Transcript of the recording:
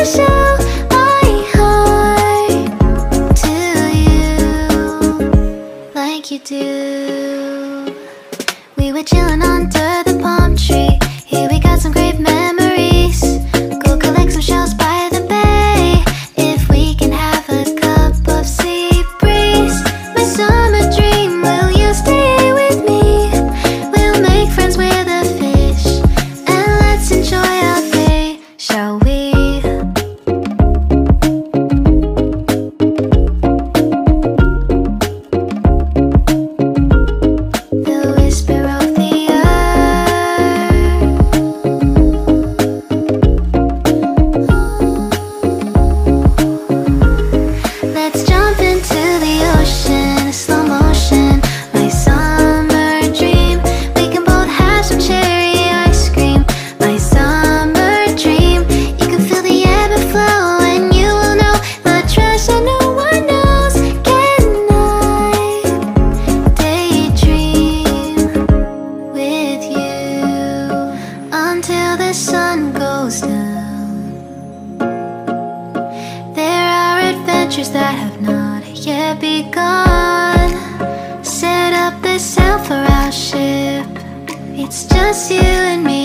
to show my heart to you like you do. We were chilling under the palm tree. Here we got some great memories. Go collect some shells by the bay. If we can have a cup of sea breeze. My summer dream, will you stay with me? We'll make friends with the fish, and let's enjoy our day, shall we? The whisper of the let's jump into the ocean, slow motion. My summer dream, we can both have some cherry ice cream. My summer dream, you can feel the ebb and flow, and you will know the treasure no one knows. Can I daydream with you until the sun goes down? There are adventures that have not yet begun. Set up the sail for our ship. It's just you and me.